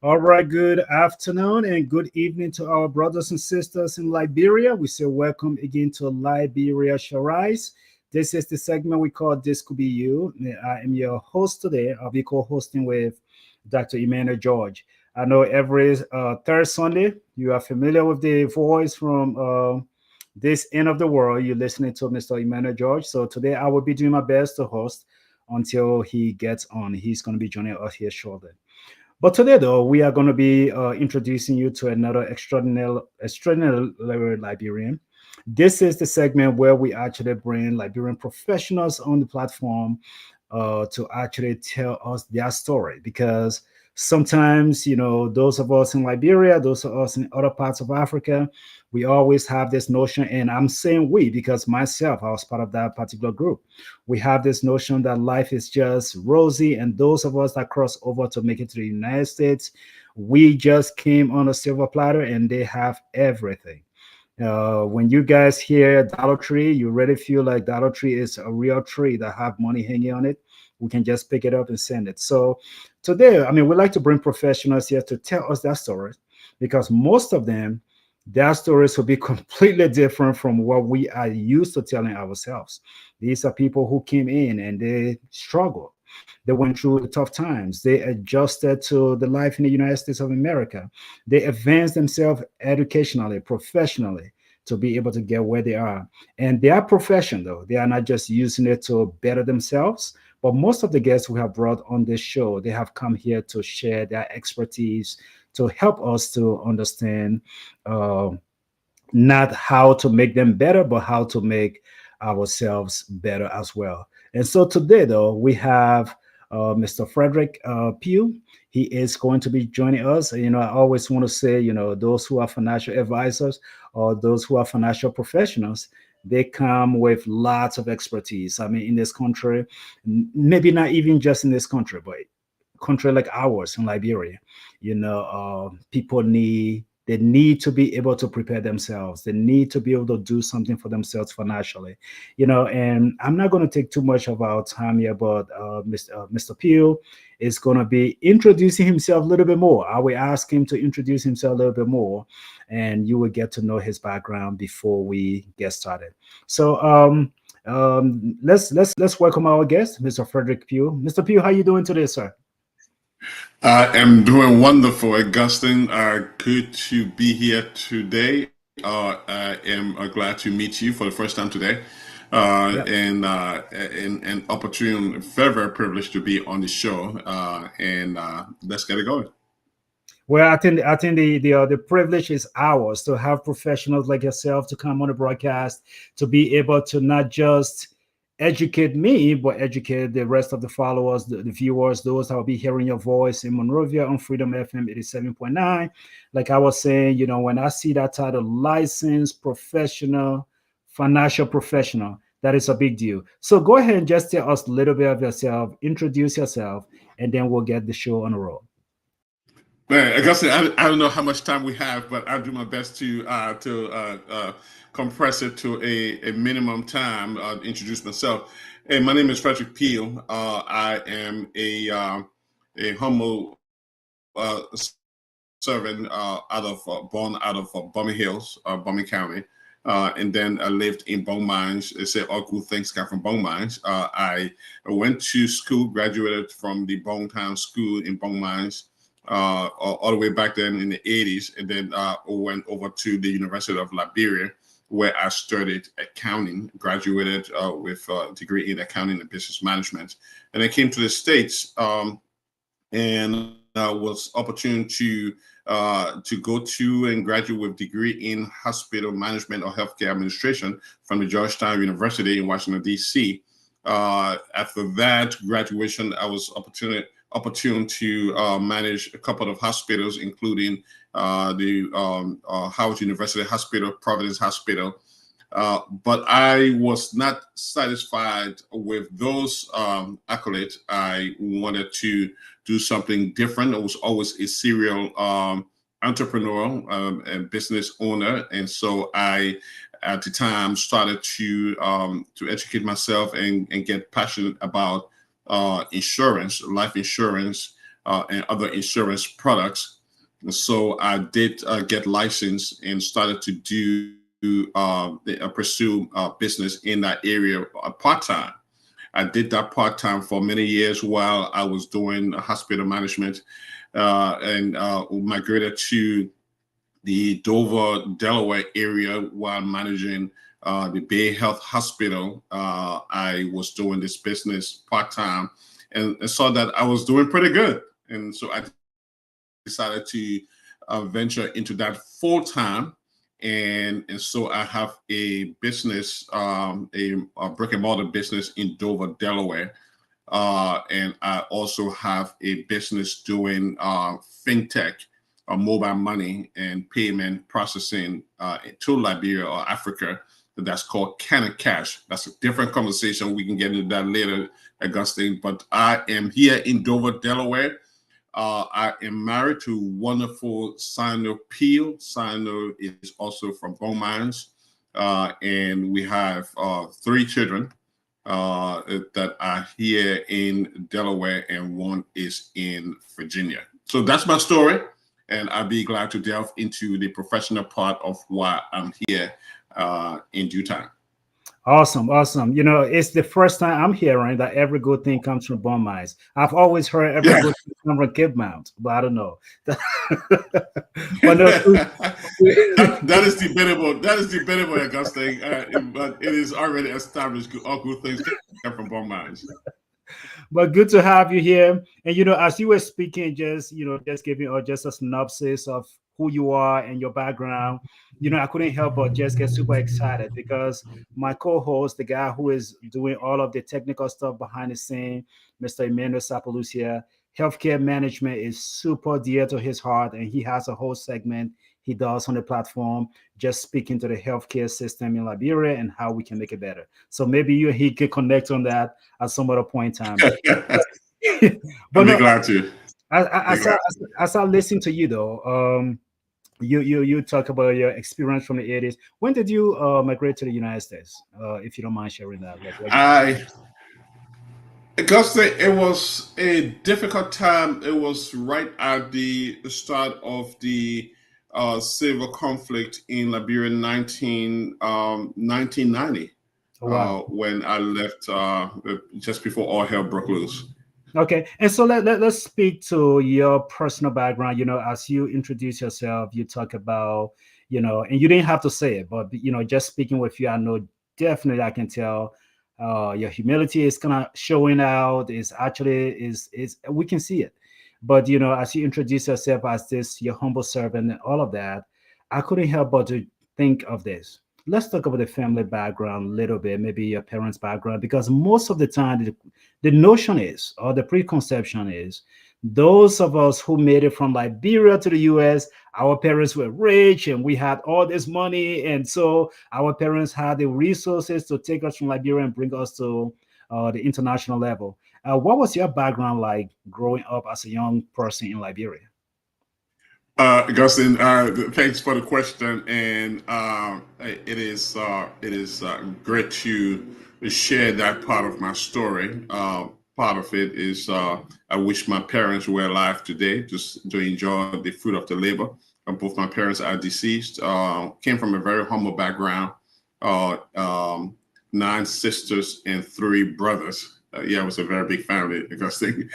All right, good afternoon and good evening to our brothers and sisters in Liberia. We say welcome again to Liberia Sharise. This is the segment we call This Could Be You. I am your host today. I'll be co hosting with Dr. Emmanuel George. I know every third Sunday you are familiar with the voice from this end of the world. You're listening to Mr. Emmanuel George. So today I will be doing my best to host until he gets on. He's going to be joining us here shortly. But today, though, we are going to be introducing you to another extraordinary Liberian. This is the segment where we actually bring Liberian professionals on the platform to actually tell us their story. Because sometimes, those of us in Liberia, those of us in other parts of Africa, we always have this notion, and I'm saying we because myself, I was part of that particular group. We have this notion that life is just rosy, and those of us that cross over to make it to the United States, we just came on a silver platter and they have everything. When you guys hear Dollar Tree, you really feel like Dollar Tree is a real tree that have money hanging on it. We can just pick it up and send it. So today, I mean, we like to bring professionals here to tell us their stories because most of them, their stories will be completely different from what we are used to telling ourselves. These are people who came in and they struggled. They went through the tough times. They adjusted to the life in the United States of America. They advanced themselves educationally, professionally to be able to get where they are. And their profession, though, they are not just using it to better themselves, but most of the guests we have brought on this show, they have come here to share their expertise to help us to understand uh, not how to make them better, but how to make ourselves better as well. And so today, though, we have Mr. Fredrick Peal. He is going to be joining us. I always want to say, those who are financial advisors or those who are financial professionals, they come with lots of expertise. I mean, in this country, maybe not even just in this country, but country like ours in Liberia, people need to be able to prepare themselves. They need to be able to do something for themselves financially, And I'm not going to take too much of our time here, but Mr. Peel is going to be introducing himself a little bit more. I will ask him to introduce himself a little bit more, and you will get to know his background before we get started. So let's welcome our guest, Mr. Fredrick Pugh. Mr. Pugh, how you doing today, sir? I am doing wonderful, Augustine. Good to be here today. I am glad to meet you for the first time today, Yeah. and opportune, very very privileged to be on the show. And let's get it going. Well, I think the privilege is ours to have professionals like yourself to come on the broadcast to be able to not just educate me, but educate the rest of the followers, the viewers, those that will be hearing your voice in Monrovia on Freedom FM 87.9. Like I was saying, when I see that title, licensed professional, financial professional, that is a big deal. So go ahead and just tell us a little bit of yourself, introduce yourself, and then we'll get the show on the road. Man, Augustine, I don't know how much time we have, but I'll do my best to compress it to a minimum time. Introduce myself. Hey, my name is Frederick Peal. I am a humble servant born out of Bombay Hills, Bombay County. And then I lived in Bong Mines. They say all good things come from Bong Mines. I went to school, graduated from the Bong Town School in Bong Mines all the way back then in the 80s. And then went over to the University of Liberia, where I studied accounting, graduated with a degree in accounting and business management. And I came to the States and was opportune to go to and graduate with degree in hospital management or healthcare administration from the Georgetown University in Washington D.C. After that graduation, I was opportune to manage a couple of hospitals, including the Howard University Hospital, Providence Hospital. But I was not satisfied with those accolades. I wanted to do something different. I was always a serial entrepreneur and business owner, and so I, at the time, started to educate myself and get passionate about insurance, life insurance. and other insurance products. So I did get licensed and started to pursue business in that area part time. I did that part time for many years while I was doing hospital management, and migrated to the Dover, Delaware area while managing the Bay Health Hospital. I was doing this business part time, and saw that I was doing pretty good, and so I decided to venture into that full time. And so I have a business, a brick and mortar business in Dover, Delaware. And I also have a business doing fintech, mobile money and payment processing to Liberia or Africa. That's called Canna Cash. That's a different conversation. We can get into that later, Augustine. But I am here in Dover, Delaware. I am married to wonderful Sino Peal. Sino is also from Bone Mines. And we have 3 children that are here in Delaware, and 1 is in Virginia. So that's my story, and I'll be glad to delve into the professional part of why I'm here in due time. Awesome, awesome. You know, it's the first time I'm hearing that every good thing comes from bone mines. I've always heard every Yeah. good thing comes from Cape Mount, but I don't know. But no, That is debatable. That is debatable, Augustine. But it is already established. All good things come from bone mines. but good to have you here. And you know, as you were speaking, just just giving or just a synopsis of who you are and your background. You know, I couldn't help but just get super excited because my co-host, the guy who is doing all of the technical stuff behind the scene, Mr. Emmanuel Sapalucia, healthcare management is super dear to his heart, and he has a whole segment he does on the platform just speaking to the healthcare system in Liberia and how we can make it better. So maybe you and he can connect on that at some other point in time. I'll But be no, glad to. Be glad to. as I listen to you though, you talk about your experience from the 80s. When did you migrate to the United States? If you don't mind sharing that, like what year? I Augusta, it was a difficult time. It was right at the start of the civil conflict in Liberia, 1990, Oh, wow. when I left just before all hell broke loose. Okay, and so let's speak to your personal background. You know, as you introduce yourself, you talk about, and you didn't have to say it, but just speaking with you, I know definitely I can tell your humility is kind of showing out. Is actually is we can see it, but as you introduce yourself as this your humble servant and all of that, I couldn't help but to think of this. Let's talk about the family background a little bit, maybe your parents' background, because most of the time the notion is, or the preconception is, those of us who made it from Liberia to the US, our parents were rich and we had all this money. And so our parents had the resources to take us from Liberia and bring us to the international level. What was your background like growing up as a young person in Liberia? Augustine, thanks for the question, and it is great to share that part of my story. Part of it is I wish my parents were alive today, just to enjoy the fruit of the labor. Both my parents are deceased. Came from a very humble background. Uh, um, 9 sisters and 3 brothers. Yeah, it was a very big family, Augustine.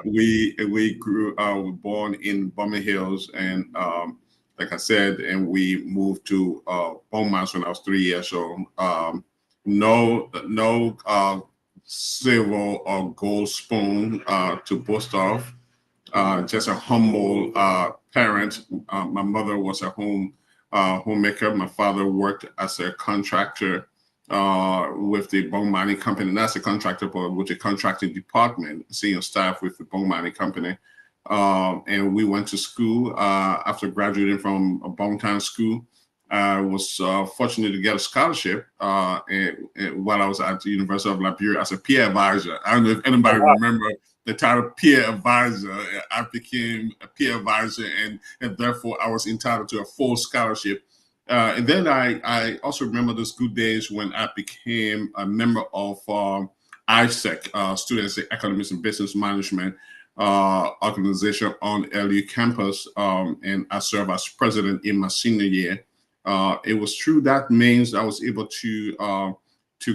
We grew were born in Bumming Hills, and like I said, and we moved to Beaumont when I was 3 years old. No silver or gold spoon to boast of. Just a humble parent. My mother was a homemaker. My father worked as a contractor with the bone mining company, not as a contractor, but with the contracting department, senior staff with the bone mining company. And we went to school after graduating from a Bonetown school. I was fortunate to get a scholarship and while I was at the University of Liberia as a peer advisor. I don't know if anybody remember the title peer advisor. I became a peer advisor, and therefore I was entitled to a full scholarship. And then I also remember those good days when I became a member of ISEC, Students in Economics and Business Management. organization on LU campus, and I served as president in my senior year. It was through that means I was able to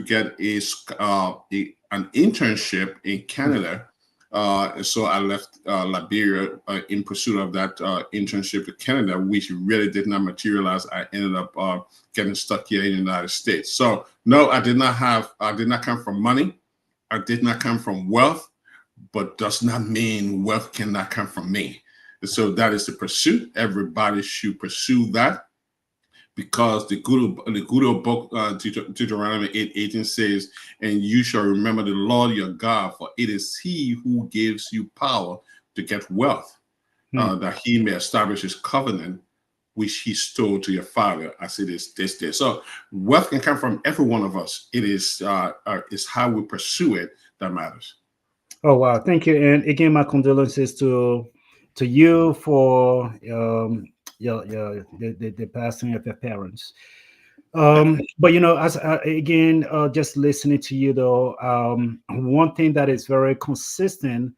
get an internship in Canada. So I left Liberia in pursuit of that internship to Canada, which really did not materialize. I ended up getting stuck here in the United States. So no, I did not come from money. I did not come from wealth, but does not mean wealth cannot come from me. So that is the pursuit. Everybody should pursue that, because the good old book, Deuteronomy 8:18 says, "And you shall remember the Lord your God, for it is He who gives you power to get wealth, Hmm. that He may establish His covenant, which He stole to your father, as it is this day." So wealth can come from every one of us. It's how we pursue it that matters. Oh wow, thank you, and again, my condolences to you for the passing of your parents. But as again, just listening to you though, one thing that is very consistent,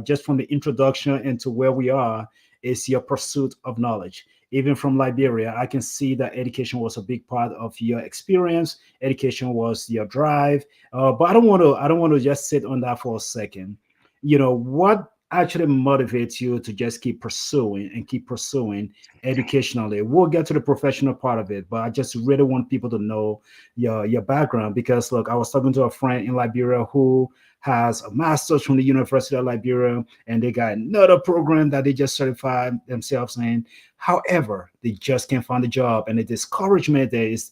just from the introduction into where we are, is your pursuit of knowledge. Even from Liberia, I can see that education was a big part of your experience. Education was your drive. But I don't want to just sit on that for a second. What actually motivates you to just keep pursuing and keep pursuing educationally? We'll get to the professional part of it, but I just really want people to know your background, because look, I was talking to a friend in Liberia who has a master's from the University of Liberia, and they got another program that they just certified themselves in. However, they just can't find a job, and the discouragement there is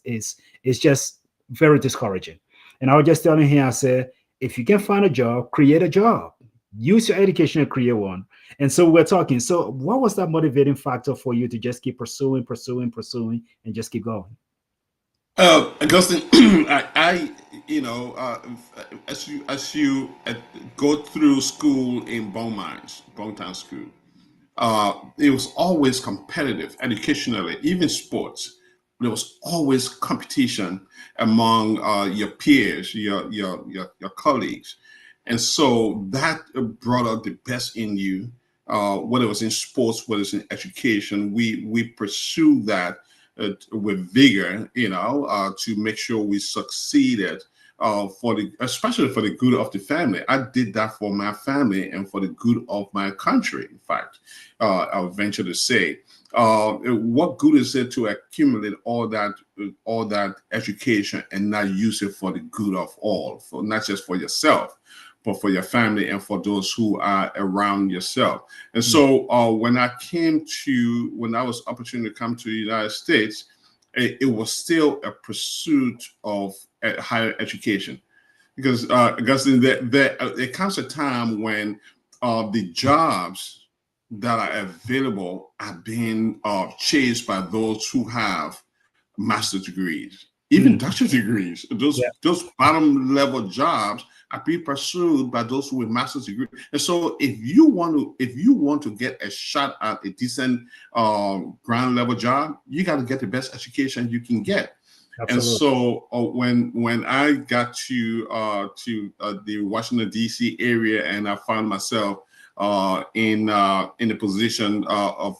just very discouraging. And I was just telling him, I said, if you can find a job, create a job. Use your education to create one. And so we're talking. So what was that motivating factor for you to just keep pursuing, pursuing, pursuing, and just keep going? Augustine, I as you go through school in Bontown School, it was always competitive educationally, even sports. There was always competition among your peers, your colleagues, and so that brought out the best in you. Whether it was in sports, whether it's in education, we pursue that with vigor, to make sure we succeeded, especially for the good of the family. I did that for my family and for the good of my country. In fact, I'll venture to say, what good is it to accumulate all that education and not use it for the good of all, for not just for yourself, but for your family and for those who are around yourself. And Hmm. so when I was opportunity to come to the United States, it was still a pursuit of higher education, because there comes a time when the jobs that are available are being chased by those who have master's degrees, even Hmm. doctorate degrees. Yeah, Those bottom level jobs are being pursued by those with master's degree. And so, if you want to get a shot at a decent ground level job, you got to get the best education you can get. And absolutely. so, when I got to the Washington D.C. area, and I found myself in the position of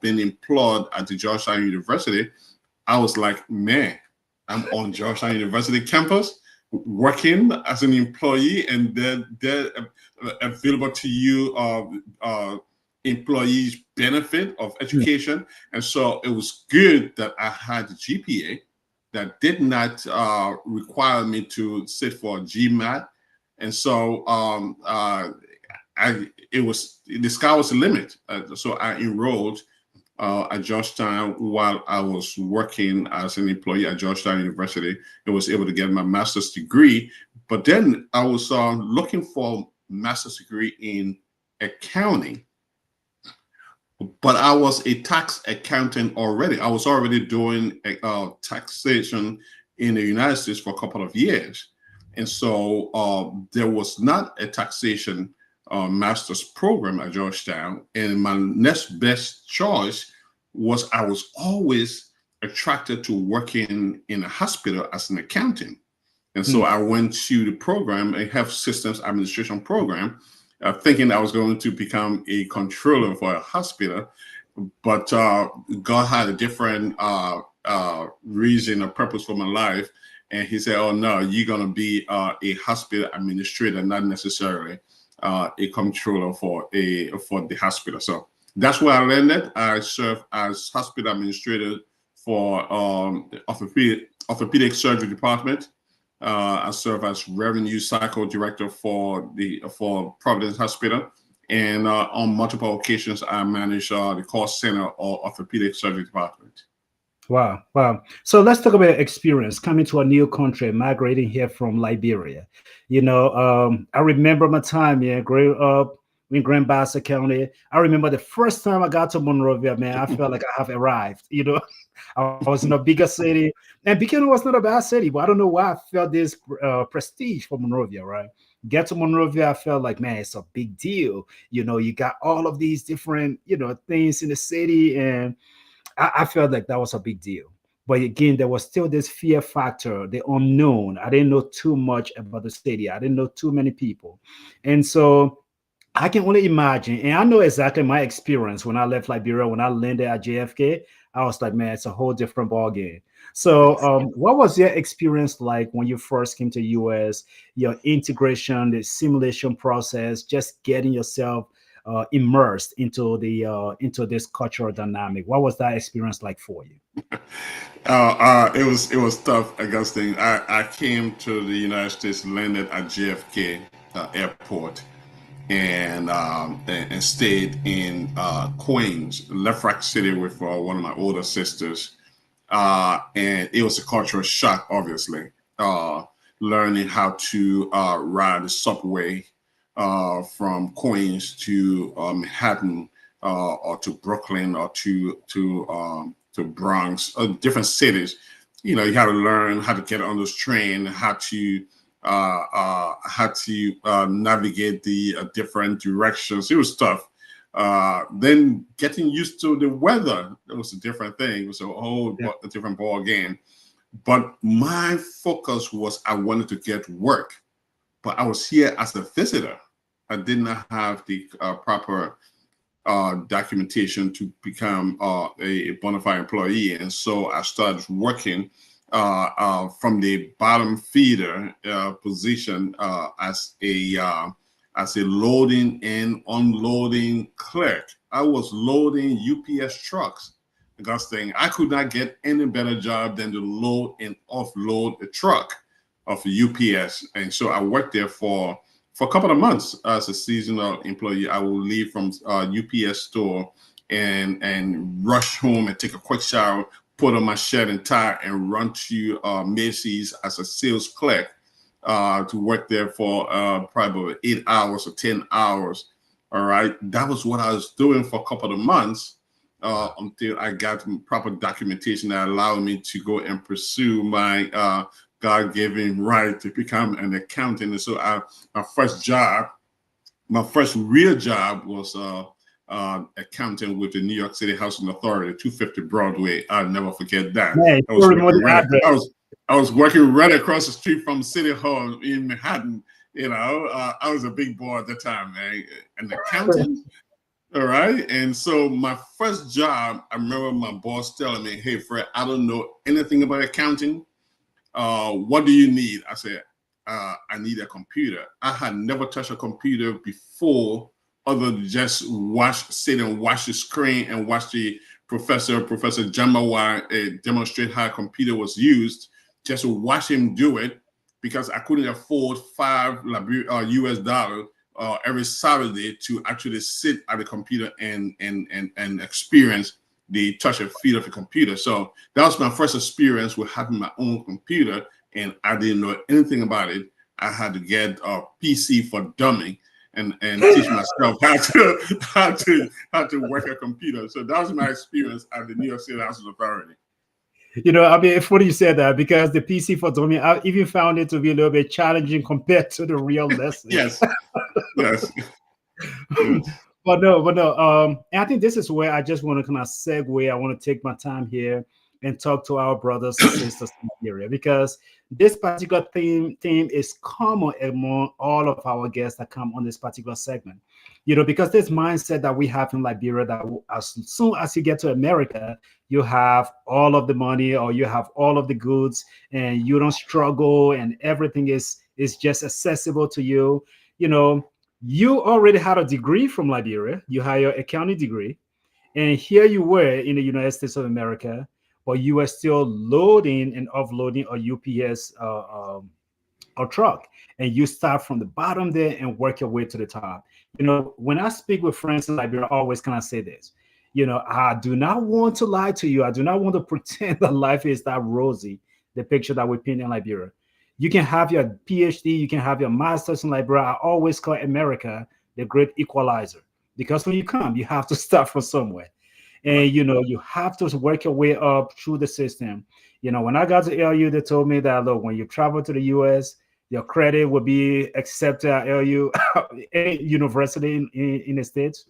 being employed at the Georgetown University, I was like, man, I'm on Georgetown University campus working as an employee, and they're available to you employees benefit of Hmm. education. And so it was good that I had the GPA that did not require me to sit for a GMAT. And so the sky was the limit. So I enrolled at Georgetown while I was working as an employee at Georgetown University, and was able to get my master's degree. But then I was looking for master's degree in accounting, but I was a tax accountant already. I was already doing taxation in the United States for a couple of years. And so there was not a taxation master's program at Georgetown. And my next best choice was, I was always attracted to working in a hospital as an accountant. And so Hmm. I went to the program, a health systems administration program, thinking I was going to become a controller for a hospital, but God had a different reason or purpose for my life, and He said, "Oh no, you're gonna be a hospital administrator, not necessarily a controller for the hospital." So that's where I landed. I served as hospital administrator for orthopedic surgery department. I serve as revenue cycle director for Providence Hospital, and on multiple occasions, I manage the call center or orthopedic surgery department. Wow, wow. So let's talk about experience coming to a new country, migrating here from Liberia. I remember my time, yeah, growing up in Grand Bassa County. I remember the first time I got to Monrovia, man, I felt like I have arrived. I was in a bigger city, and Buchanan was not a bad city, but I don't know why I felt this prestige for Monrovia, right? Get to Monrovia, I felt like, man, it's a big deal. You got all of these different, things in the city, and I felt like that was a big deal. But again, there was still this fear factor, the unknown. I didn't know too much about the city. I didn't know too many people. And so I can only imagine, and I know exactly my experience when I left Liberia, when I landed at JFK. I was like, man, it's a whole different ball game. So, what was your experience like when you first came to US? Your integration, the simulation process, just getting yourself immersed into this cultural dynamic. What was that experience like for you? It was tough, Augustine. I came to the United States, landed at JFK airport, and stayed in Queens, Lefrak City, with one of my older sisters. And it was a cultural shock, obviously. Learning how to ride the subway from Queens to Manhattan, or to Brooklyn, or to Bronx, different cities. You had to learn how to get on this train, how to navigate the different directions. It was tough. Then getting used to the weather, it was a different thing. It was a whole different ball game. But my focus was I wanted to get work, but I was here as a visitor. I did not have the proper documentation to become a bona fide employee, and so I started working from the bottom feeder position as a loading and unloading clerk. I was loading UPS trucks. Augustine, I could not get any better job than to load and offload a truck of UPS, and so I worked there for a couple of months as a seasonal employee. I will leave from UPS store and rush home and take a quick shower, put on my shirt and tie, and run to Macy's as a sales clerk to work there for probably 8 hours or 10 hours. All right. That was what I was doing for a couple of months until I got proper documentation that allowed me to go and pursue my God-given right to become an accountant. And so my first real job was accountant with the New York City Housing Authority, 250 Broadway. I'll never forget that. Man, I was working right across the street from City Hall in Manhattan. I was a big boy at the time, man. An accountant. All right. And so my first job, I remember my boss telling me, "Hey, Fred, I don't know anything about accounting. What do you need?" I said, "I need a computer." I had never touched a computer before, other than just sit and watch the screen and watch the Professor Jamawa demonstrate how a computer was used, just to watch him do it, because I couldn't afford $5 US every Saturday to actually sit at the computer and experience the touch and feel of the computer. So that was my first experience with having my own computer, and I didn't know anything about it. I had to get a PC for dummy and teach myself how to work a computer. So that was my experience at the New York City Housing Authority. I mean, it's funny you said that, because the PC for dummy, I even found it to be a little bit challenging compared to the real lesson. Yes. Yes. But no. And I think this is where I just want to kind of segue. I want to take my time here and talk to our brothers and sisters in the area, because this particular theme is common among all of our guests that come on this particular segment. Because this mindset that we have in Liberia, that as soon as you get to America, you have all of the money or you have all of the goods, and you don't struggle, and everything is just accessible to you. You know, you already had a degree from Liberia. You had your accounting degree, and here you were in the United States of America, but you were still loading and offloading a UPS or truck, and you start from the bottom there and work your way to the top. When I speak with friends in Liberia, I always kind of say this. I do not want to lie to you. I do not want to pretend that life is that rosy, the picture that we paint in Liberia. You can have your PhD, you can have your master's in Liberia. I always call America the great equalizer, because when you come, you have to start from somewhere. Right. And you have to work your way up through the system. When I got to LU, they told me that, look, when you travel to the US, your credit will be accepted at LU, any university in the States.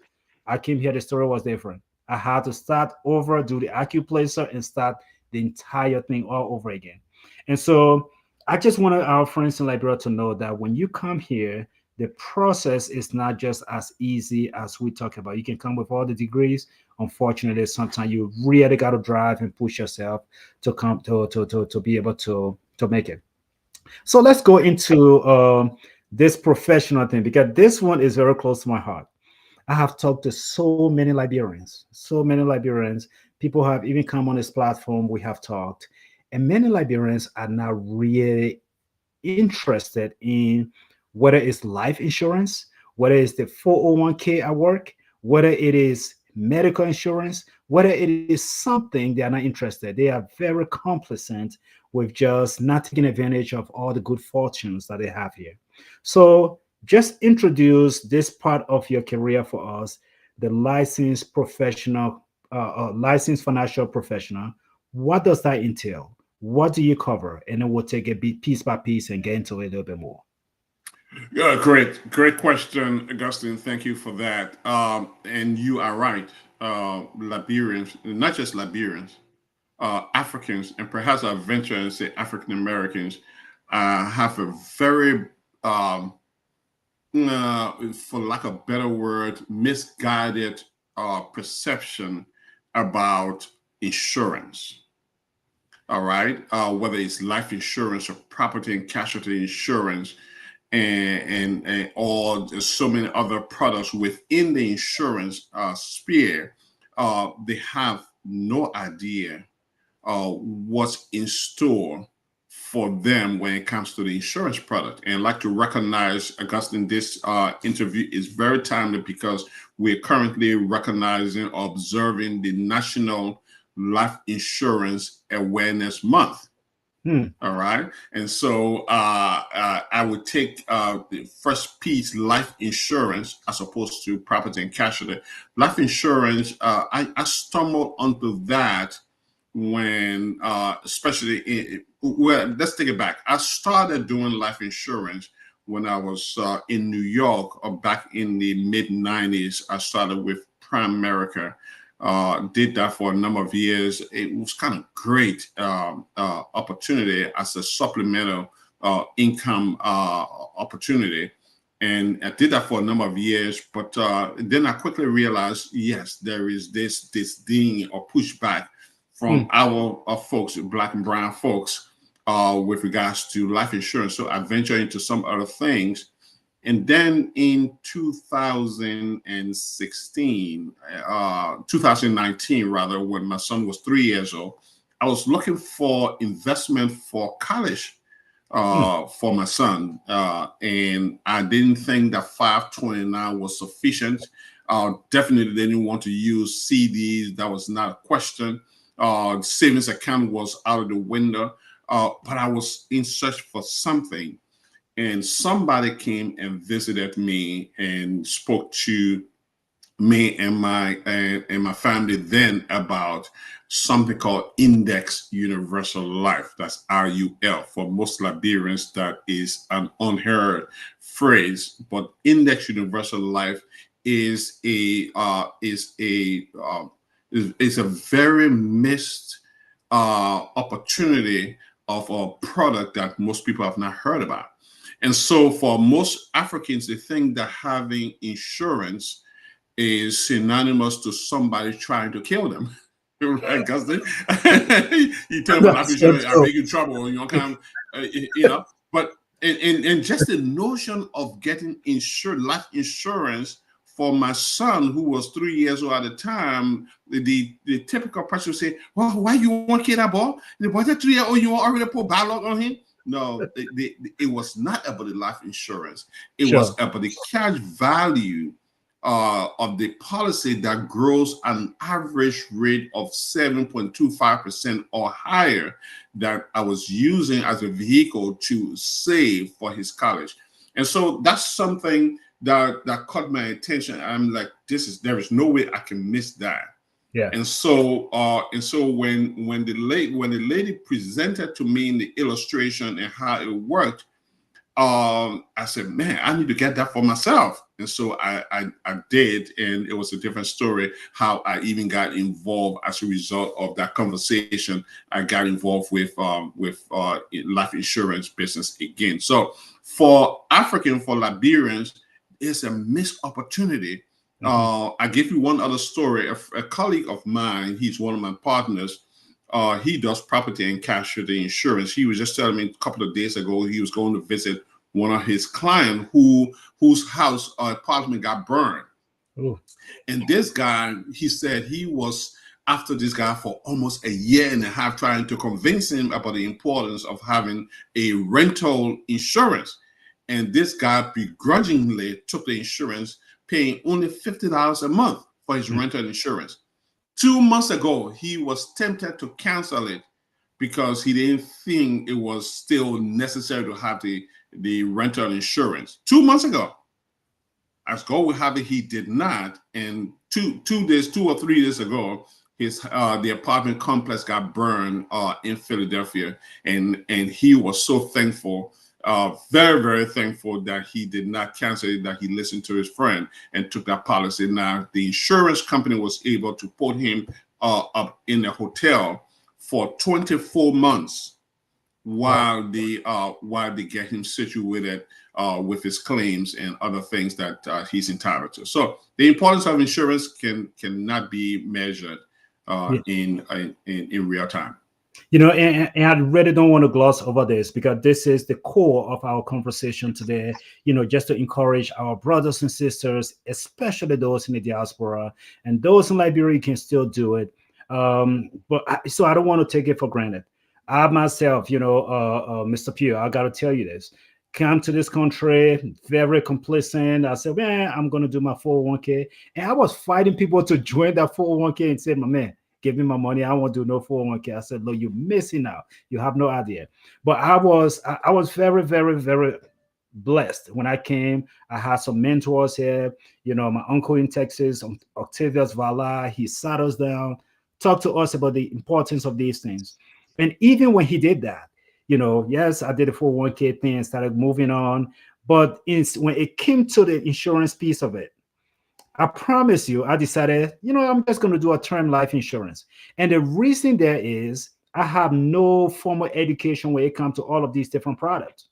I came here, the story was different. I had to start over, do the acuplacer, and start the entire thing all over again. And so I just wanted our friends in Liberia to know that when you come here, the process is not just as easy as we talk about. You can come with all the degrees. Unfortunately, sometimes you really got to drive and push yourself to come to be able to make it. So let's go into this professional thing, because this one is very close to my heart. I have talked to so many Liberians, so many Liberians. People have even come on this platform. We have talked, and many Liberians are not really interested in whether it's life insurance, whether it's the 401k at work, whether it is medical insurance, whether it is something they are not interested. They are very complacent with just not taking advantage of all the good fortunes that they have here. So just introduce this part of your career for us, the licensed professional, licensed financial professional. What does that entail? What do you cover? And then we'll take it piece by piece and get into it a little bit more. Yeah, great question, Augustine. Thank you for that. And you are right. Liberians, not just Liberians, Africans, and perhaps I venture and say African Americans, have a very, um, for lack of a better word, misguided perception about insurance. All right, whether it's life insurance or property and casualty insurance, and or there's so many other products within the insurance sphere, they have no idea what's in store for them when it comes to the insurance product. And I'd like to recognize, Augustine, this interview is very timely because we're currently recognizing or observing the National Life Insurance Awareness Month. Hmm. All right. And so I would take the first piece, life insurance, as opposed to property and casualty. Life insurance, I stumbled onto that when, especially, well, let's take it back. I started doing life insurance when I was in New York, or back in the mid 90s. I started with Prime America. Did that for a number of years. It was kind of great opportunity as a supplemental income opportunity. And I did that for a number of years, but then I quickly realized, yes, there is this disdain or pushback Hmm. from our folks, Black and brown folks, with regards to life insurance. So I ventured into some other things. And then in 2016, 2019 rather, when my son was 3 years old, I was looking for investment for college Hmm. for my son. And I didn't think that 529 was sufficient. Definitely didn't want to use CDs. That was not a question. Savings account was out of the window. But I was in search for something, and somebody came and visited me and spoke to me and my family then about something called Index Universal Life. That's RUL. For most Liberians, that is an unheard phrase. But Index Universal Life is a is a very missed opportunity of a product that most people have not heard about. And so for most Africans, they think that having insurance is synonymous to somebody trying to kill them. Right, because you tell them life That's so insurance, I true. beg you trouble, you know, kind of, you know, but and just the notion of getting insured, life insurance for my son who was 3 years old at the time, the typical person would say, well, why you want kid that boy? The boy that 3 years old, you already put bad luck on him? No, it was not about the life insurance. It was Sure. about the cash value of the policy that grows an average rate of 7.25% or higher that I was using as a vehicle to save for his college. And so that's something that caught my attention. I'm like, there is no way I can miss that. Yeah. And so when the lady presented to me in the illustration and how it worked, I said, man, I need to get that for myself. And so I did, and it was a different story how I even got involved as a result of that conversation. I got involved with life insurance business again. So for Liberians, it's a missed opportunity. I give you one other story. A colleague of mine, he's one of my partners. He does property and casualty insurance. He was just telling me a couple of days ago he was going to visit one of his clients whose house or apartment got burned. Ooh. And this guy, he said he was after this guy for almost a year and a half trying to convince him about the importance of having a rental insurance. And this guy begrudgingly took the insurance, paying only $50 a month for his rental insurance. 2 months ago, he was tempted to cancel it because he didn't think it was still necessary to have the rental insurance. 2 months ago, as God would have it, he did not. And 2 or 3 days ago, the apartment complex got burned in Philadelphia, and he was so thankful, very very thankful that he did not cancel it, that he listened to his friend and took that policy. Now the insurance company was able to put him up in a hotel for 24 months while they get him situated with his claims and other things that he's entitled to. So the importance of insurance cannot be measured Yeah. in real time. And I really don't want to gloss over this because this is the core of our conversation today, just to encourage our brothers and sisters, especially those in the diaspora and those in Liberia can still do it. So I don't want to take it for granted. I myself, Mr. Peal, I got to tell you this. Come to this country, very complacent. I said, man, I'm going to do my 401k. And I was fighting people to join that 401k and said, my man, give me my money. I won't do no 401k. I said, look, you're missing out. You have no idea. But I was very, very, very blessed when I came. I had some mentors here. My uncle in Texas, Octavius Vala, he sat us down, talked to us about the importance of these things. And even when he did that, yes, I did a 401k thing and started moving on. But when it came to the insurance piece of it, I promise you, I decided, I'm just going to do a term life insurance. And the reason there is I have no formal education when it comes to all of these different products.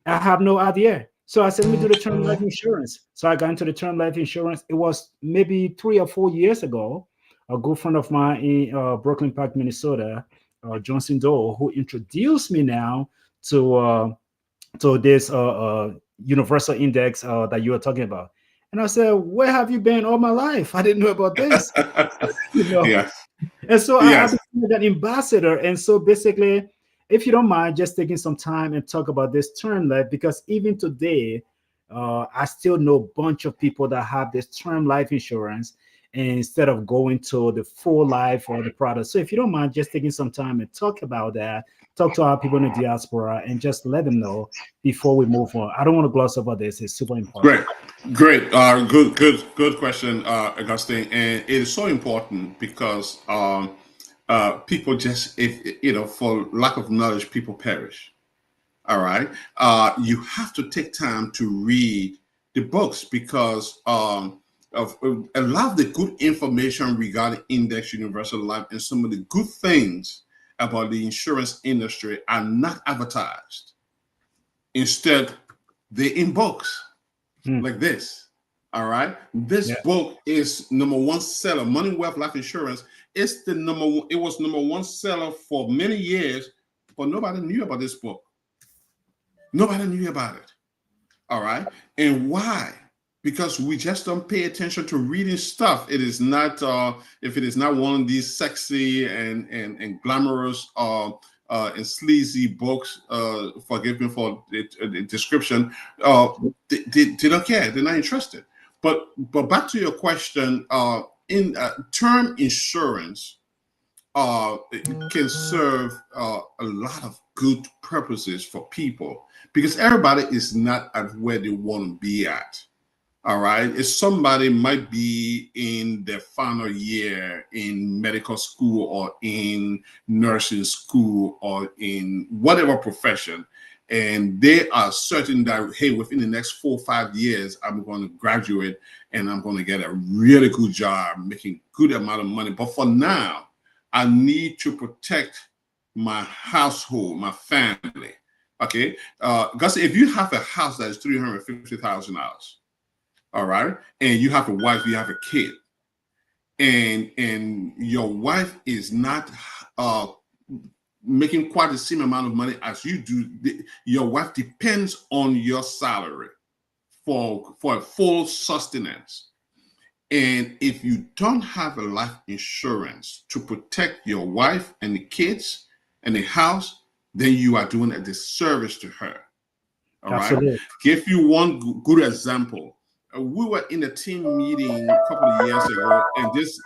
I have no idea. So I said, let me do the term life insurance. So I got into the term life insurance. It was maybe 3 or 4 years ago. A good friend of mine in Brooklyn Park, Minnesota, Johnson Dole, who introduced me now to this universal index that you were talking about. And I said, where have you been all my life? I didn't know about this. Yes. And so I Yes. became an ambassador. And so basically, if you don't mind just taking some time and talk about this term life, because even today, I still know a bunch of people that have this term life insurance instead of going to the full life or the product. So if you don't mind just taking some time and talk about that, talk to our people in the diaspora and just let them know before we move on. I don't want to gloss over this. It's super important. Great. Good question, Augustine. And it is so important because people just, if for lack of knowledge, people perish. All right. You have to take time to read the books because of a lot of the good information regarding Index Universal Life and some of the good things about the insurance industry are not advertised. Instead, they're in books Hmm. like this. All right. This Yeah. book is number one seller. Money, Wealth, Life Insurance. It's the number one, it was number one seller for many years, but nobody knew about this book. Nobody knew about it. All right. And why? Because we just don't pay attention to reading stuff. It is not if it is not one of these sexy and glamorous and sleazy books, forgive me for the description, uh, they don't care. They're not interested. But back to your question, in term insurance it can serve a lot of good purposes for people because everybody is not at where they want to be at. All right. If somebody might be in their final year in medical school or in nursing school or in whatever profession, and they are certain that, hey, within the next 4 or 5 years, I'm going to graduate and I'm going to get a really good job, making good amount of money. But for now, I need to protect my household, my family. Okay. Because if you have a house that is $350,000, all right, and you have a wife, you have a kid, and your wife is not uh making quite the same amount of money as you do. Your wife depends on your salary for a full sustenance. And if you don't have a life insurance to protect your wife and the kids and the house, then you are doing a disservice to her. All right. Absolutely. Give you one good example. We were in a team meeting a couple of years ago, and this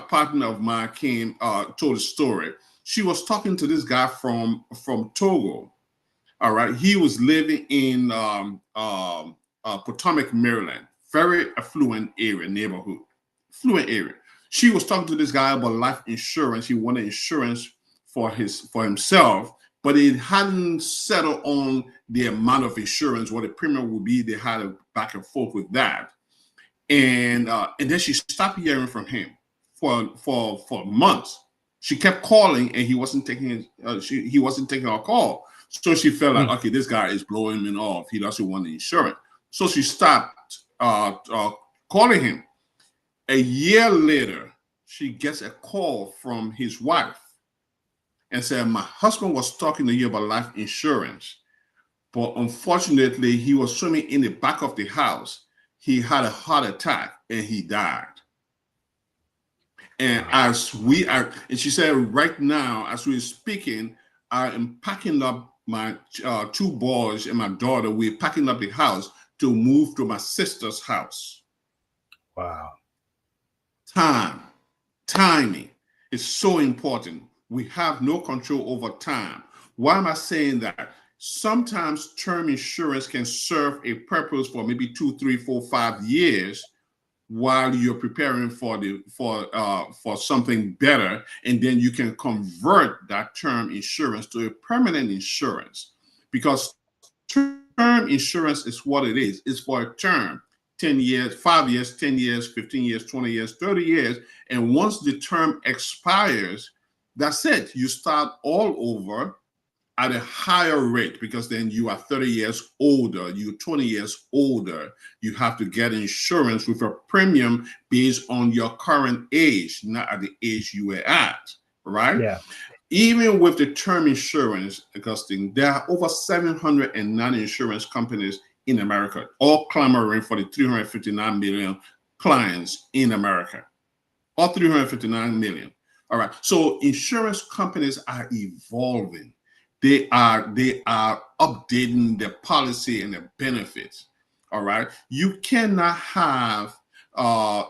partner of mine came told a story. She was talking to this guy from Togo. All right, he was living in Potomac, Maryland, very affluent area neighborhood, affluent area. She was talking to this guy about life insurance. He wanted insurance for himself, but it hadn't settled on the amount of insurance, what the premium would be. They had a back and forth with that, and then she stopped hearing from him for months. She kept calling, and he wasn't taking her call. So she felt like, Hmm. okay, this guy is blowing me off. He doesn't want the insurance. So she stopped calling him. A year later, she gets a call from his wife and said, my husband was talking to you about life insurance, but unfortunately, he was swimming in the back of the house. He had a heart attack and he died. And Wow. as we are, and she said, right now, as we're speaking, I am packing up my two boys and my daughter. We're packing up the house to move to my sister's house. Wow. Time, timing is so important. We have no control over time. Why am I saying that? Sometimes term insurance can serve a purpose for maybe 2, 3, 4, 5 years while you're preparing for something better, and then you can convert that term insurance to a permanent insurance, because term insurance is what it is. It's for a term, 10 years, 5 years, 10 years, 15 years, 20 years, 30 years. And once the term expires, that's it. You start all over at a higher rate, because then you are 30 years older, you're 20 years older. You have to get insurance with a premium based on your current age, not at the age you were at, right? Yeah. Even with the term insurance, Augustine, there are over 790 insurance companies in America, all clamoring for the 359 million clients in America. All 359 million. All right. So insurance companies are evolving. They are updating their policy and their benefits. All right. You cannot have a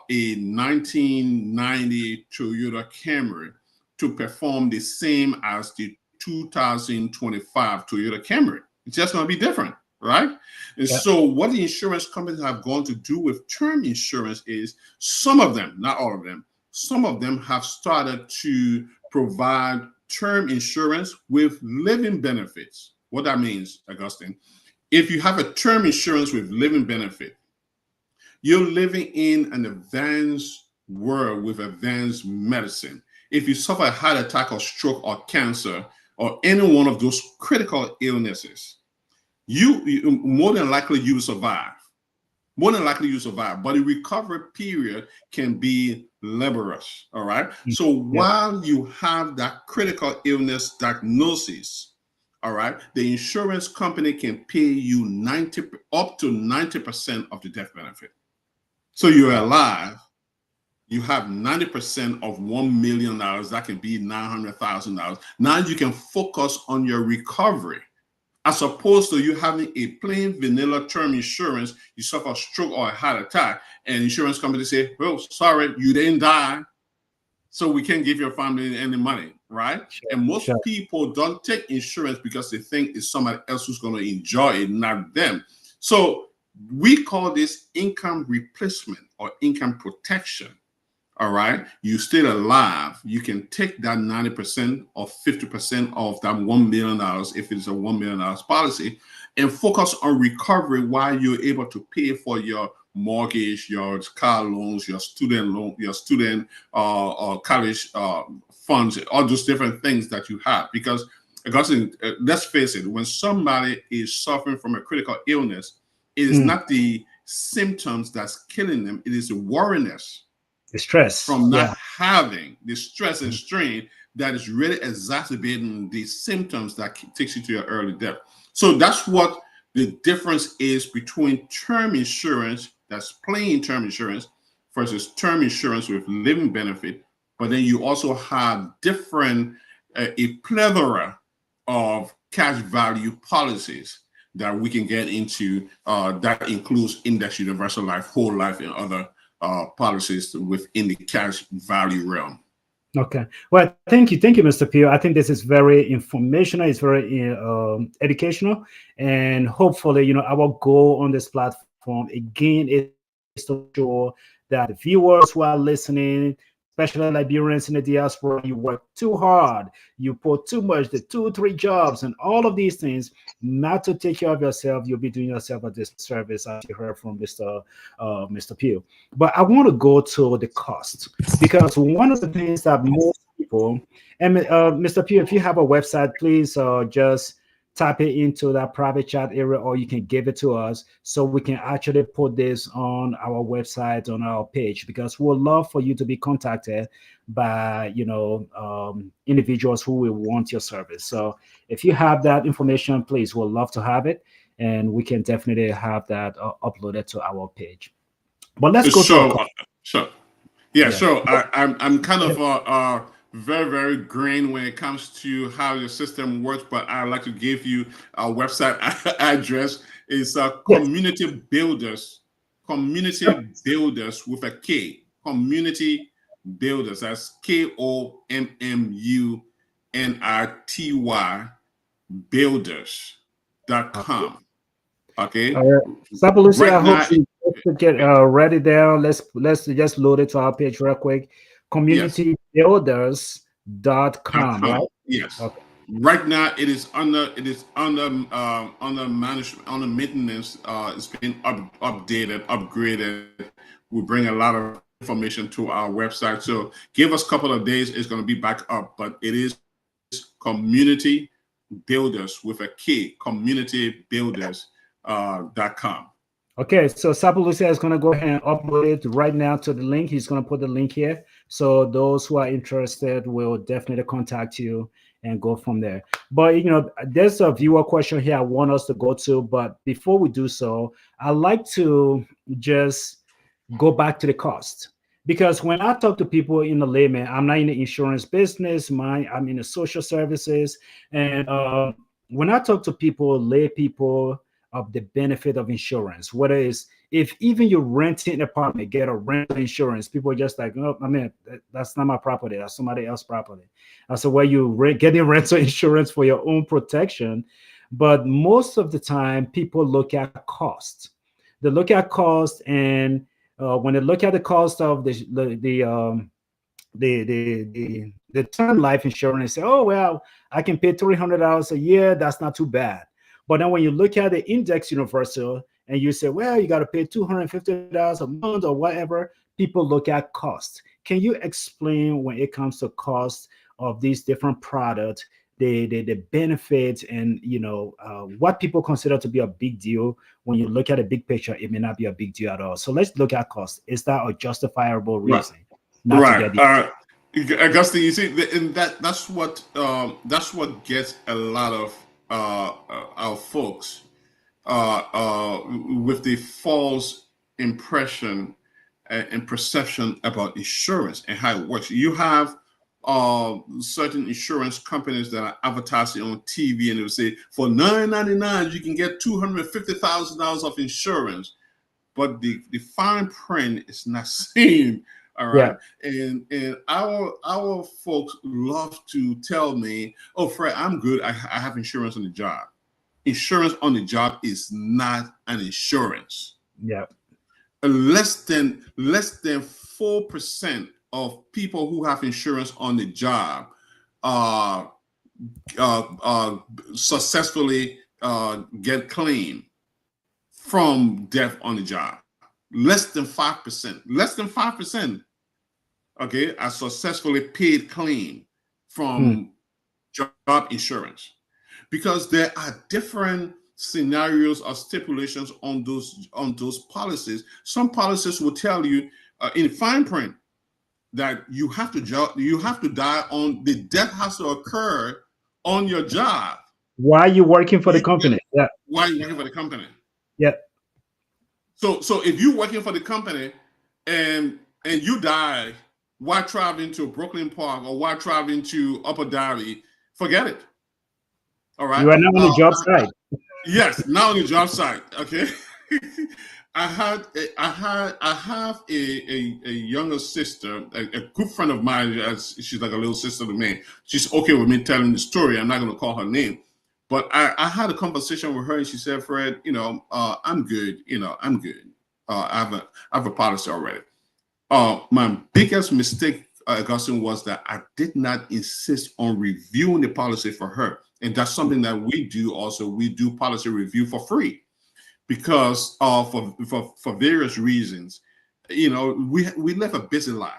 1990 Toyota Camry to perform the same as the 2025 Toyota Camry. It's just going to be different, right? And Yeah. so, what the insurance companies have gone to do with term insurance is, some of them, not all of them, some of them have started to provide term insurance with living benefits. What that means, Augustine, if you have a term insurance with living benefit, you're living in an advanced world with advanced medicine. if you suffer a heart attack or stroke or cancer or any one of those critical illnesses, you more than likely you will survive. More than likely you survive, but the recovery period can be laborious. All right. So Yeah. while you have that critical illness diagnosis, all right, the insurance company can pay you 90 up to 90% of the death benefit. So you're Wow. alive, you have 90% of $1 million, that can be $900,000. Now you can focus on your recovery as opposed to you having a plain vanilla term insurance. You suffer a stroke or a heart attack, and insurance company say, well, sorry, you didn't die, so we can't give your family any money, right? Sure. And Sure. most people don't take insurance because they think it's somebody else who's going to enjoy it, not them. So we call this income replacement or income protection. All right, you still alive, you can take that 90% or 50% of that $1 million, if it's a $1 million policy, and focus on recovery while you're able to pay for your mortgage, your car loans, your student loan, your student or college funds, all those different things that you have. Because let's face it, when somebody is suffering from a critical illness, it is Mm. not the symptoms that's killing them, it is the worriness The stress. from Yeah. not having the stress and Mm. strain that is really exacerbating the symptoms that takes you to your early death. So that's what the difference is between term insurance, that's plain term insurance, versus term insurance with living benefit. But then you also have different, a plethora of cash value policies that we can get into. That includes index universal life, whole life, and other policies within the cash value realm. Okay. Well, thank you, Mr. Peal. I think this is very informational. It's very educational, and hopefully, our goal on this platform again is to make sure that the viewers who are listening, especially Liberians in the diaspora, you work too hard, you put too much, the 2, 3 jobs, and all of these things, not to take care of yourself. You'll be doing yourself a disservice, as you heard from Mr. Peal. But I want to go to the cost, because one of the things that most people, and Mr. Pugh, if you have a website, please just type it into that private chat area, or you can give it to us so we can actually put this on our website, on our page, because we would love for you to be contacted by individuals who will want your service. So if you have that information, please, we'll love to have it, and we can definitely have that uploaded to our page. But let's go to a Sure, call. sure. Yeah, Yeah. sure. I'm kind of very, very green when it comes to how your system works, but I'd like to give you a website address. It's Yes. community builders with a K, community builders. That's KOMMUNITY Okay. builders.com. Okay. All right. Sapalusi, I Right hope now, you just get write it down. Let's just load it to our page real quick. yes. Communitybuilders.com, right? .com. Yes. Okay. Right now, under management, under maintenance. It's been updated, upgraded. We bring a lot of information to our website. So give us a couple of days. It's going to be back up, but it is community builders with a K. Communitybuilders.com. Okay, so Sapalusi is going to go ahead and upload it right now to the link. He's going to put the link here. So those who are interested will definitely contact you and go from there. But, there's a viewer question here I want us to go to. But before we do so, I like to just go back to the cost. Because when I talk to people in the layman, I'm not in the insurance business, I'm in the social services. And when I talk to people, lay people, of the benefit of insurance, whether it's, if even you're renting an apartment, get a rental insurance, people are just like, oh, I mean, that's not my property, that's somebody else's property. So where you getting rental insurance for your own protection. But most of the time, people look at cost. They look at cost, and when they look at the cost of the term life insurance, say, oh well, I can pay $300 a year. That's not too bad. But then when you look at the index universal and you say, well, you got to pay $250 a month or whatever, people look at cost. Can you explain when it comes to cost of these different products, the benefits, and what people consider to be a big deal? When you look at a big picture, it may not be a big deal at all. So let's look at cost. Is that a justifiable Right. reason not to Right. get the? Augustine, you see, and that's what gets a lot of our folks with the false impression and perception about insurance and how it works. You have certain insurance companies that are advertising on TV, and they will say for $9.99 you can get $250,000 of insurance, but the fine print is not seen. All Yeah. right. And our folks love to tell me, oh, Fred, I'm good. I have insurance on the job. Insurance on the job is not an insurance. Yeah. Less than 4% of people who have insurance on the job uh, uh, successfully get claim from death on the job. Less than 5%. Less than 5%. Okay, are successfully paid claim Hmm. from job insurance, because there are different scenarios or stipulations on those policies. Some policies will tell you in fine print that you have to die on the death has to occur on your job. Why are you working for the You company? get Yeah. Why you're working for the company. Yeah. So if you're working for the company and you die while traveling to Brooklyn Park or while traveling to Upper Derby, forget it. All right. You are not on the job site. Yes, now on the job site. Okay. I have a younger sister, a good friend of mine. She's like a little sister to me. She's okay with me telling the story. I'm not going to call her name, but I had a conversation with her, and she said, "Fred, I'm good. I'm good. I have a policy already." My biggest mistake, Augustine, was that I did not insist on reviewing the policy for her. And that's something that we do also. We do policy review for free because for various reasons. We live a busy life.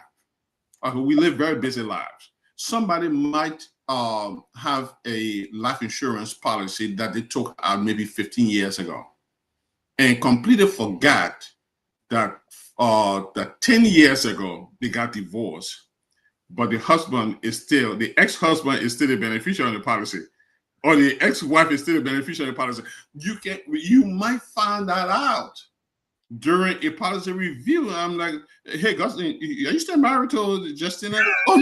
We live very busy lives. Somebody might have a life insurance policy that they took out maybe 15 years ago and completely forgot that 10 years ago they got divorced, but the ex-husband is still a beneficiary of the policy, or the ex-wife is still a beneficiary of the policy. You might find that out during a policy review. I'm like, hey, Gus, are you still married to Justina? Oh,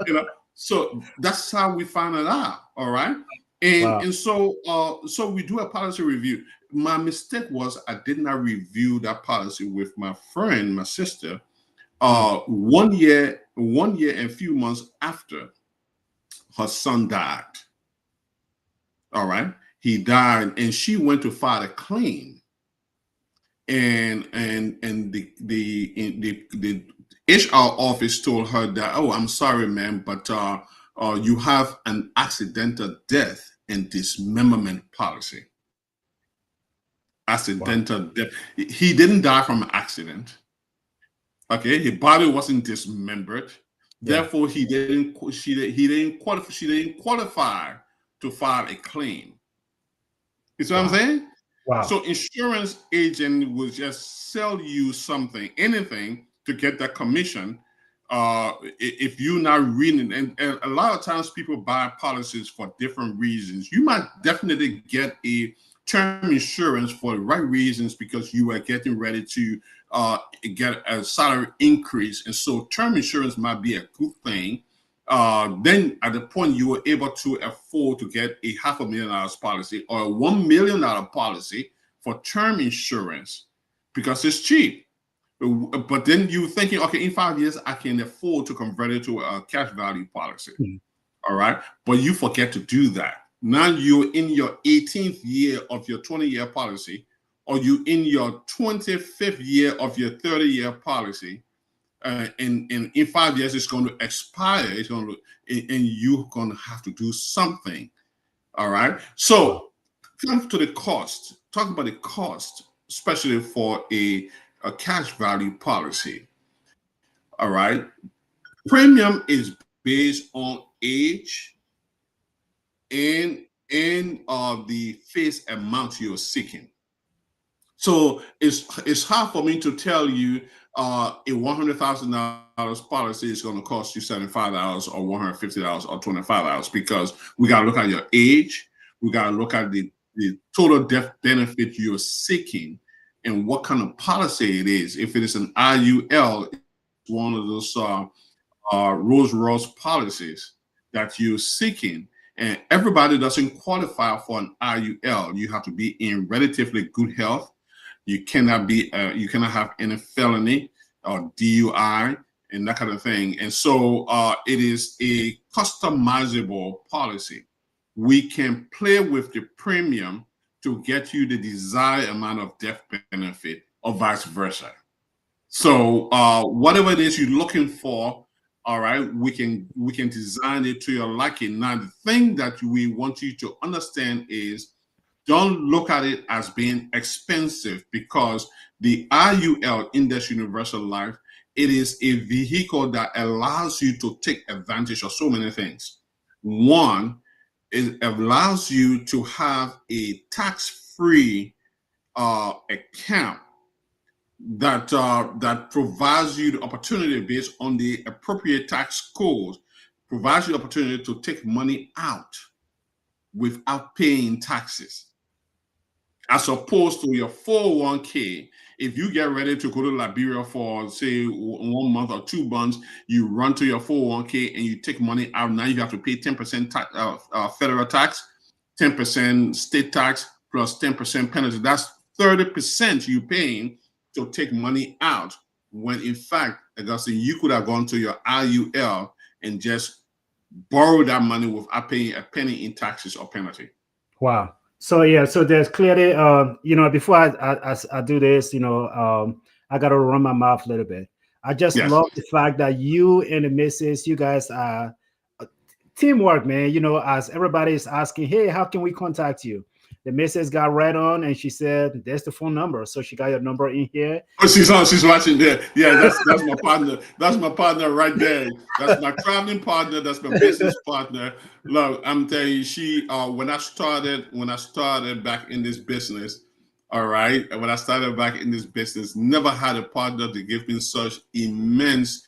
no. So that's how we found it out. All right. Wow. And so we do a policy review. My mistake was I did not review that policy with my friend, my sister, Hmm. 1 year and a few months after her son died. All right. He died, and she went to file a claim. And the HR office told her that, oh, I'm sorry, ma'am, but you have an accidental death and dismemberment policy. Wow. Accidental death. He didn't die from an accident. Okay, his body wasn't dismembered. Yeah. Therefore, he didn't qualify to file a claim. You see what I'm Wow. saying? Wow. So insurance agent will just sell you something, anything to get that commission. If you're not reading, and a lot of times people buy policies for different reasons. You might definitely get a term insurance for the right reasons because you are getting ready to get a salary increase, and so term insurance might be a good thing. Then at the point you were able to afford to get a $500,000 policy or a $1 million policy for term insurance because it's cheap. But then you're thinking, okay, in 5 years I can afford to convert it to a cash value policy. Hmm. All right. But you forget to do that. Now you're in your 18th year of your 20-year policy, or you in your 25th year of your 30-year policy. And in 5 years it's going to expire. It's going to, and you're going to have to do something. All right. Wow. So come to the cost. Talk about the cost, especially for a a cash value policy. All right. Premium is based on age and the face amount you're seeking. So it's hard for me to tell you a $100,000 policy is going to cost you $75 or $150 or $25 because we got to look at your age, we got to look at the total death benefit you're seeking, and what kind of policy it is. If it is an IUL, it's one of those Rolls Royce policies that you're seeking, and everybody doesn't qualify for an IUL. You have to be in relatively good health. You cannot have any felony or DUI and that kind of thing. And so it is a customizable policy. We can play with the premium to get you the desired amount of death benefit or vice versa. So whatever it is you're looking for, all right, we can design it to your liking. Now, the thing that we want you to understand is don't look at it as being expensive, because the IUL, Index Universal Life, it is a vehicle that allows you to take advantage of so many things. One, it allows you to have a tax-free account that provides you the opportunity, based on the appropriate tax code, provides you the opportunity to take money out without paying taxes, as opposed to your 401k. If you get ready to go to Liberia for, say, 1 month or 2 months, you run to your 401k and you take money out. Now you have to pay 10% federal tax, 10% state tax, plus 10% penalty. That's 30% you paying to take money out, when in fact, Augustine, you could have gone to your IUL and just borrow that money without paying a penny in taxes or penalty. Wow. So yeah, so there's clearly, before I do this, I gotta run my mouth a little bit. I just Yes. love the fact that you and the missus, you guys are teamwork, man. As everybody is asking, hey, how can we contact you? The missus got right on and she said, there's the phone number. So she got your number in here. Oh, she's on. She's watching there. Yeah, that's my partner. That's my partner right there. That's my traveling partner. That's my business partner. Look, I'm telling you, she when I started back in this business, all right, when I started back in this business, never had a partner to give me such immense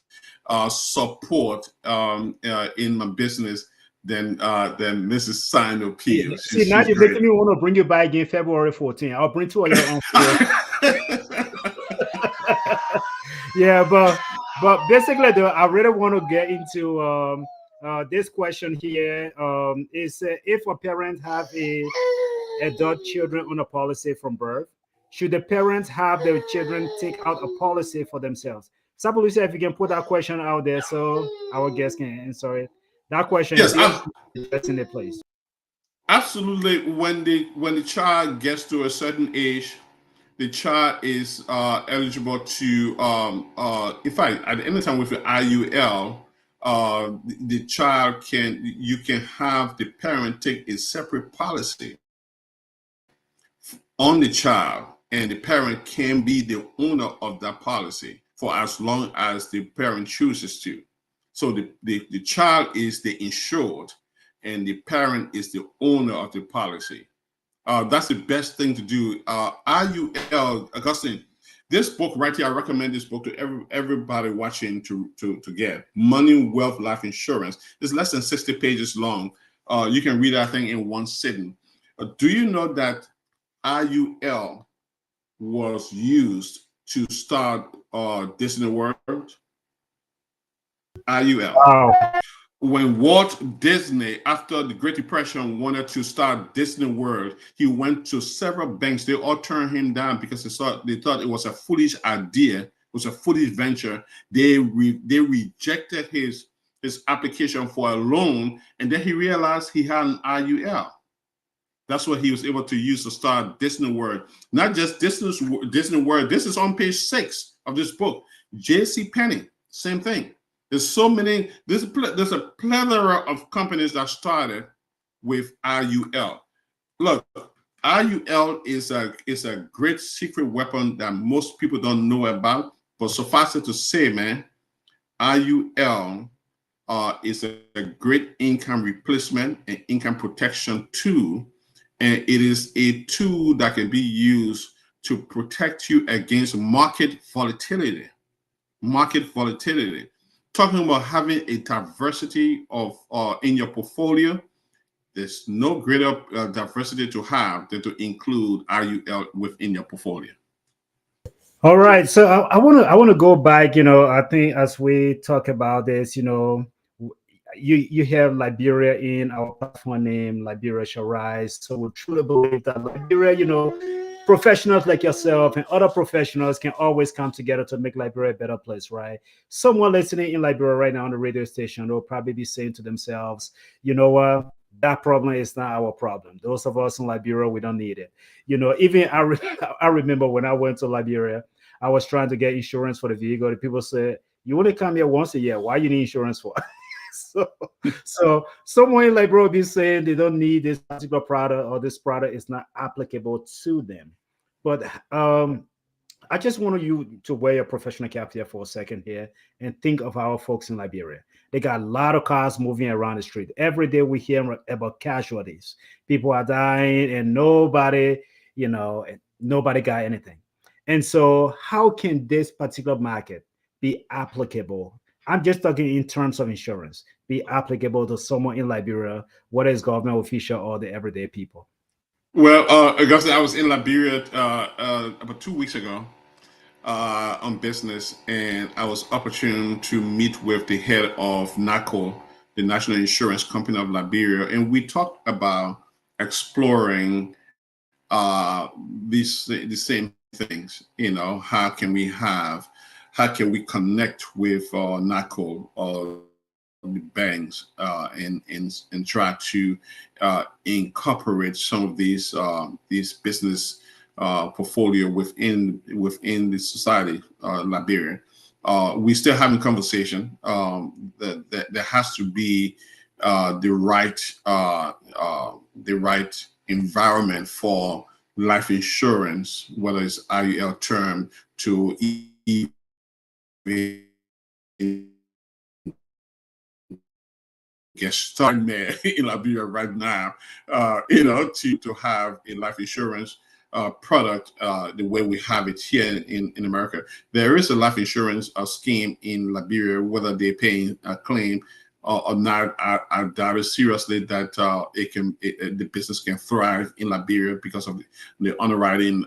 support in my business than Mrs. Sino Peal. See, now She's you're great. making me want to bring you back again February 14th. I'll bring two of your own food. Yeah, but basically though, I really want to get into this question here. Is if a parent have a adult children on a policy from birth, should the parents have their children take out a policy for themselves? Sapolusa, if you can put that question out there so our guests can answer it. That question, Yes, if you address in the place. absolutely. When the child gets to a certain age, the child is eligible to, in fact, at any time with the IUL, the child you can have the parent take a separate policy on the child, and the parent can be the owner of that policy for as long as the parent chooses to. So the child is the insured, and the parent is the owner of the policy. That's the best thing to do. IUL, Augustine, this book right here, I recommend this book to everybody watching to get Money, Wealth, Life Insurance. It's less than 60 pages long. You can read that thing in one sitting. Do you know that IUL was used to start Disney World? IUL. Wow. When Walt Disney, after the Great Depression, wanted to start Disney World, he went to several banks. They all turned him down because they thought it was a foolish idea, it was a foolish venture. They rejected his application for a loan, and then he realized he had an IUL. That's what he was able to use to start Disney World. Not just Disney World. This is on page 6 of this book. J.C. Penney, same thing. There's so many. There's a plethora of companies that started with IUL. Look, IUL is a great secret weapon that most people don't know about. But suffice it to say, man, IUL is a great income replacement and income protection tool, and it is a tool that can be used to protect you against market volatility. Market volatility. Talking about having a diversity of in your portfolio, there's no greater diversity to have than to include IUL within your portfolio. All right, so I want to go back. I think as we talk about this, you have Liberia in our platform name. Liberia shall rise. So we truly believe that Liberia, professionals like yourself and other professionals can always come together to make Liberia a better place, right? Someone listening in Liberia right now on the radio station, they'll probably be saying to themselves, you know what? That problem is not our problem. Those of us in Liberia, we don't need it. Even I remember when I went to Liberia, I was trying to get insurance for the vehicle. The people said, "You want to come here once a year? Why you need insurance for?" so, so someone like bro be saying they don't need this particular product or this product is not applicable to them. But I just want you to wear your professional cap here for a second here and think of our folks in Liberia. They got a lot of cars moving around the street. Every day we hear about casualties. People are dying and nobody got anything. And so how can this particular market be applicable? I'm just talking in terms of insurance, be applicable to someone in Liberia, whether it's government official or the everyday people. Well, Augusta, I was in Liberia about 2 weeks ago on business, and I was opportune to meet with the head of NACO, the National Insurance Company of Liberia, and we talked about exploring the same things. How can we connect with NACO or the banks and try to incorporate some of these business portfolio within the society, Liberia. We still having conversation. That there has to be the right environment for life insurance, whether it's IUL term, to even get started there in Liberia right now, to have a life insurance product the way we have it here in America. There is a life insurance scheme in Liberia, whether they're paying a claim or not. I doubt it seriously that the business can thrive in Liberia because of the underwriting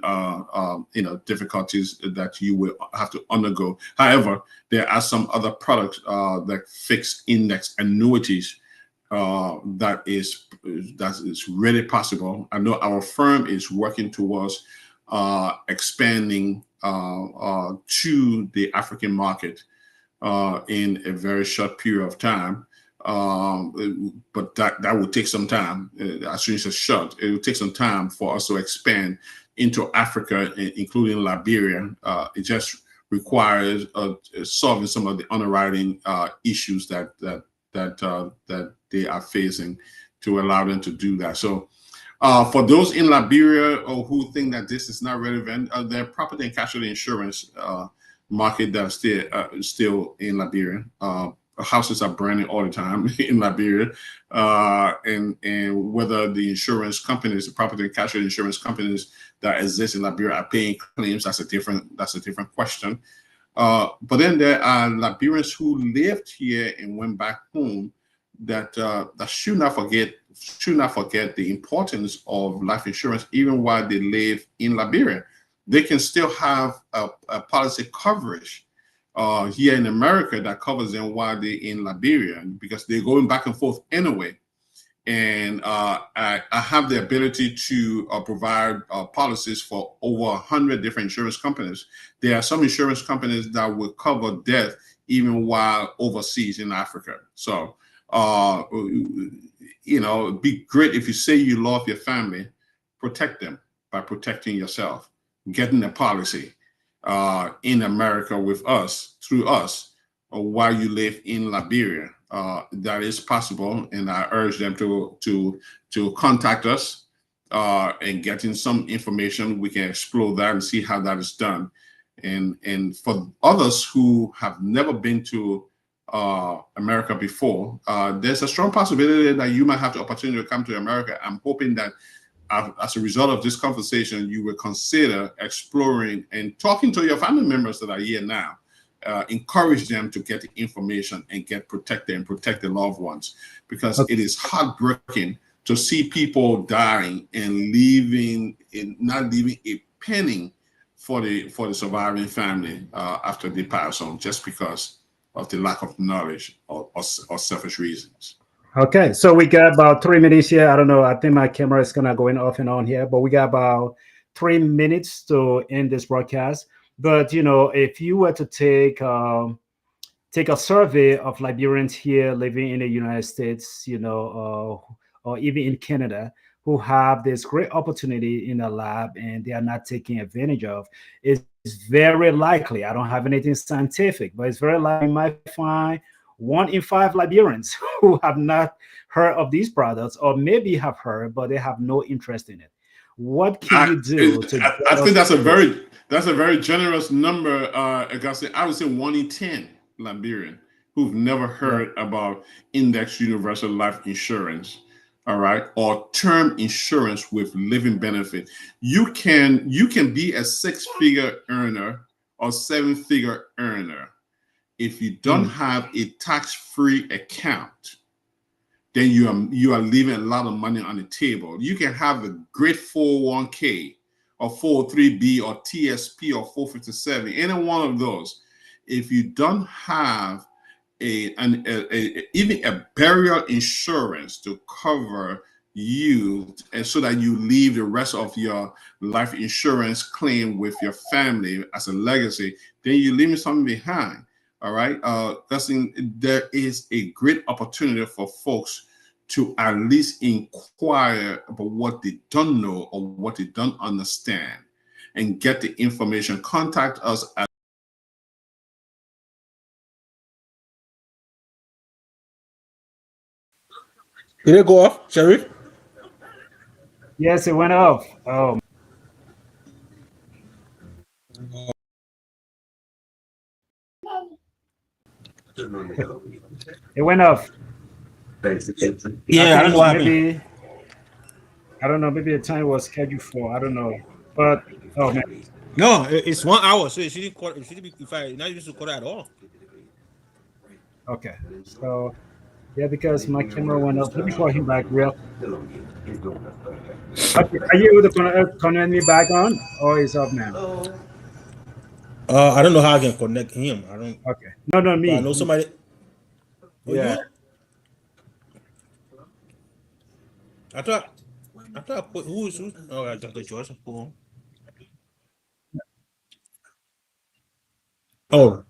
difficulties that you will have to undergo. However, there are some other products like fixed index annuities that is really possible. I know our firm is working towards expanding to the African market in a very short period of time. But that will take some time. As soon as it's short, it will take some time for us to expand into Africa, including Liberia. It just requires solving some of the underwriting issues that they are facing to allow them to do that. So for those in Liberia or who think that this is not relevant, the property and casualty insurance market that's still in Liberia. Houses are burning all the time in Liberia, and whether the insurance companies, the property and casualty insurance companies that exist in Liberia are paying claims, that's a different question. But then there are Liberians who lived here and went back home that should not forget the importance of life insurance even while they live in Liberia. They can still have a policy coverage here in America that covers them while they're in Liberia because they're going back and forth anyway. And I have the ability to provide policies for over 100 different insurance companies. There are some insurance companies that will cover death even while overseas in Africa. So, it'd be great if you say you love your family, protect them by protecting yourself, getting a policy in America with us, through us, while you live in Liberia. That is possible, and I urge them to contact us and getting some information. We can explore that and see how that is done. And for others who have never been to America before, there's a strong possibility that you might have the opportunity to come to America. I'm hoping that as a result of this conversation, you will consider exploring and talking to your family members that are here now. Encourage them to get the information and get protected and protect their loved ones, because it is heartbreaking to see people dying and not leaving a penny for the surviving family after they pass on, just because of the lack of knowledge or selfish reasons. Okay, so we got about 3 minutes here. I don't know. I think my camera is gonna going off and on here, but we got about 3 minutes to end this broadcast. But if you were to take a survey of Liberians here living in the United States, or even in Canada, who have this great opportunity in the lab and they are not taking advantage of, it's very likely. I don't have anything scientific, but it's very likely you might find 1 in 5 Liberians who have not heard of these products, or maybe have heard, but they have no interest in it. What can you do to I get think us to that's a very generous number, Augusta. I would say 1 in 10 Liberian who've never yeah. heard about index universal life insurance, all right, or term insurance with living benefit. You can be a 6-figure earner or 7-figure earner if you don't have a tax-free account. Then you are leaving a lot of money on the table. You can have a great 401k or 403b or TSP or 457, any one of those. If you don't have even a burial insurance to cover you, and so that you leave the rest of your life insurance claim with your family as a legacy, then you're leaving something behind. All right. There is a great opportunity for folks to at least inquire about what they don't know or what they don't understand and get the information. Contact us at Did it go off, Sheriff? Yes, it went off. Oh, it went off. Yeah, I don't know think what happened. maybe I don't know. Maybe the time was scheduled for. I don't know. But oh man. No, it's 1 hour, so it shouldn't call. It shouldn't be. If I not used to call at all. Okay. So yeah, because my camera went off. Let me call him back real. Okay. Are you able to connect me back on, or is off now? I don't know how I can connect him. I don't. Okay. No, no, But I me. know somebody. Oh, Yeah. you? I thought. I thought. Who's? Oh, I thought George. Oh,